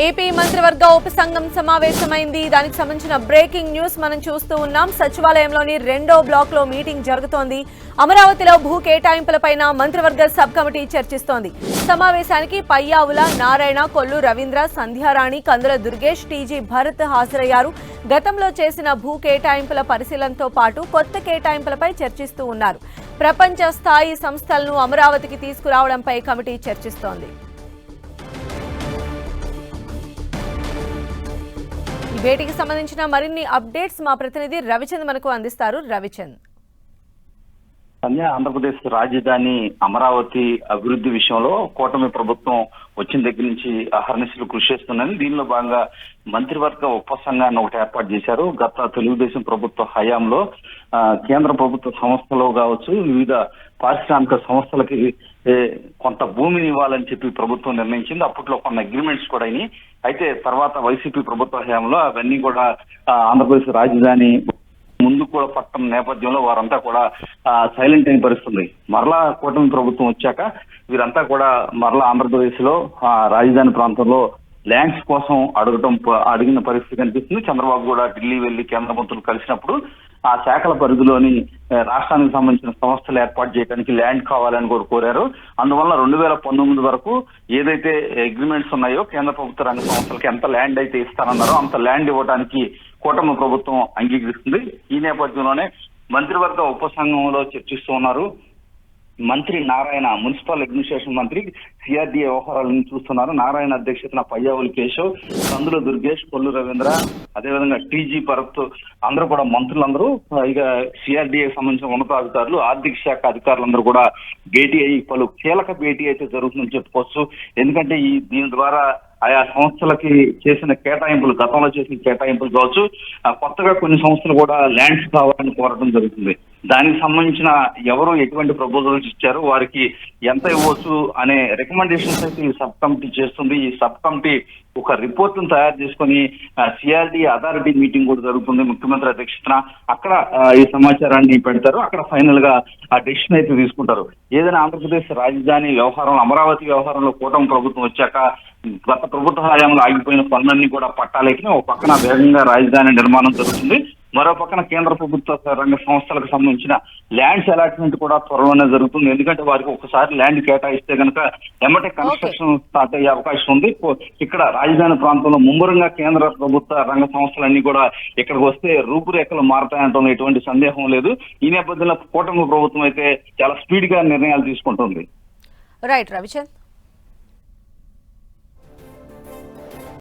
AP మంత్రివర్గ ఉపసంఘం సమావేశమైంది. దానికి సంబంధించిన బ్రేకింగ్ న్యూస్ మనం చూస్తూ ఉన్నాం. సచివాలయంలోని 2వ బ్లాక్ లో మీటింగ్ జరుగుతోంది. అమరావతిలో భూ కేటాయింపులపైన మంత్రివర్గ సబ్ కమిటీ చర్చిస్తోంది. సమావేశానికి పయ్యావుల నారాయణ, కొల్లు రవీంద్ర, సంధ్యారాణి, కందుల దుర్గేష్, టీజీ భరత్ హాజరయ్యారు. గతంలో చేసిన భూ కేటాయింపుల పరిశీలనతో పాటు కొత్త కేటాయింపులపై చర్చిస్తూ ఉన్నారు. ప్రపంచ స్థాయి సంస్థలను అమరావతికి తీసుకురావడంపై కమిటీ చర్చిస్తోంది. ఈ భేటీకి సంబంధించిన మరిన్ని అప్డేట్స్ మా ప్రతినిధి రవిచంద్ మనకు అందిస్తారు. రవిచంద్, ఆంధ్రప్రదేశ్ రాజధాని అమరావతి అభివృద్ధి విషయంలో కూటమి ప్రభుత్వం వచ్చిన దగ్గర నుంచి అహర్నిశలు కృషి చేస్తుందని, దీనిలో భాగంగా మంత్రివర్గ ఉపసంఘాన్ని ఒకటి ఏర్పాటు చేశారు. గత తెలుగుదేశం ప్రభుత్వ హయాంలో కేంద్ర ప్రభుత్వ సంస్థలు కావచ్చు, వివిధ పారిశ్రామిక సంస్థలకి కొంత భూమిని ఇవ్వాలని చెప్పి ప్రభుత్వం నిర్ణయించింది. అప్పట్లో కొన్ని అగ్రిమెంట్స్ కూడా అయినాయి. అయితే తర్వాత వైసీపీ ప్రభుత్వ హయాంలో అవన్నీ కూడా ఆంధ్రప్రదేశ్ రాజధాని ముందు కూడా పట్టణ నేపథ్యంలో వారంతా కూడా సైలెంట్ అయిన పరిస్థితుంది. మరలా కూటమి ప్రభుత్వం వచ్చాక వీరంతా కూడా మరలా ఆంధ్రప్రదేశ్ లో రాజధాని ప్రాంతంలో ల్యాండ్స్ కోసం అడిగిన పరిస్థితి కనిపిస్తుంది. చంద్రబాబు కూడా ఢిల్లీ వెళ్లి కేంద్ర మంత్రులు కలిసినప్పుడు ఆ శాఖల పరిధిలోని రాష్ట్రానికి సంబంధించిన సంస్థలు ఏర్పాటు చేయడానికి ల్యాండ్ కావాలని కూడా కోరారు. అందువల్ల 2019 వరకు ఏదైతే అగ్రిమెంట్స్ ఉన్నాయో కేంద్ర ప్రభుత్వ రంగ సంస్థలకి ఎంత ల్యాండ్ అయితే ఇస్తానన్నారో అంత ల్యాండ్ ఇవ్వడానికి కూటమి ప్రభుత్వం అంగీకరిస్తుంది. ఈ నేపథ్యంలోనే మంత్రివర్గ ఉపసంఘంలో చర్చిస్తూ ఉన్నారు. మంత్రి నారాయణ మున్సిపల్ అడ్మినిస్ట్రేషన్ మంత్రి సిఆర్డీఏ వ్యవహారాలను చూస్తున్నారు. నారాయణ అధ్యక్షతన పయ్యావుల కేశవ్, కందుల దుర్గేష్, కొల్లు రవీంద్ర, అదేవిధంగా టీజీ భరత్ అందరూ కూడా మంత్రులందరూ, ఇక సిఆర్డీఏ సంబంధించిన ఉన్నతాధికారులు, ఆర్థిక శాఖ అధికారులందరూ కూడా భేటీ అయ్యి పలు కీలక భేటీ అయితే జరుగుతుందని చెప్పుకోవచ్చు. ఎందుకంటే దీని ద్వారా ఆయా సంస్థలకి చేసిన కేటాయింపులు, గతంలో చేసిన కేటాయింపులు కావచ్చు, కొత్తగా కొన్ని సంస్థలు కూడా ల్యాండ్స్ కావాలని కోరడం జరుగుతుంది. దానికి సంబంధించిన ఎవరు ఎటువంటి ప్రపోజల్స్ ఇచ్చారు, వారికి ఎంత ఇవ్వచ్చు అనే రికమెండేషన్స్ అయితే ఈ సబ్ కమిటీ చేస్తుంది. ఈ సబ్ కమిటీ ఒక రిపోర్ట్ ను తయారు చేసుకుని సిఆర్డీ అథారిటీ మీటింగ్ కూడా జరుగుతుంది ముఖ్యమంత్రి అధ్యక్షతన. అక్కడ ఈ సమాచారాన్ని పెడతారు. అక్కడ ఫైనల్ గా ఆ డెసిషన్ అయితే తీసుకుంటారు. ఏదైనా ఆంధ్రప్రదేశ్ రాజధాని వ్యవహారం, అమరావతి వ్యవహారంలో కూటమి ప్రభుత్వం వచ్చాక గత ప్రభుత్వ హయాంలో ఆగిపోయిన పనులన్నీ కూడా పట్టాలెక్కిన ఒక పక్కన వేగంగా రాజధాని నిర్మాణం జరుగుతుంది. మరో పక్కన కేంద్ర ప్రభుత్వ రంగ సంస్థలకు సంబంధించిన ల్యాండ్స్ అలాట్మెంట్ కూడా త్వరలోనే జరుగుతుంది. ఎందుకంటే వారికి ఒకసారి ల్యాండ్ కేటాయిస్తే కనుక ఎమ్మటే కన్స్ట్రక్షన్ స్టార్ట్ అయ్యే అవకాశం ఉంది. ఇక్కడ రాజధాని ప్రాంతంలో ముమ్మరంగా కేంద్ర ప్రభుత్వ రంగ సంస్థలన్నీ కూడా ఇక్కడికి వస్తే రూపురేఖలు మారతాయంటే ఎటువంటి సందేహం లేదు. ఈ నేపథ్యంలో కూటమి ప్రభుత్వం అయితే చాలా స్పీడ్ గా నిర్ణయాలు తీసుకుంటుంది. రైట్ రవిచంద్.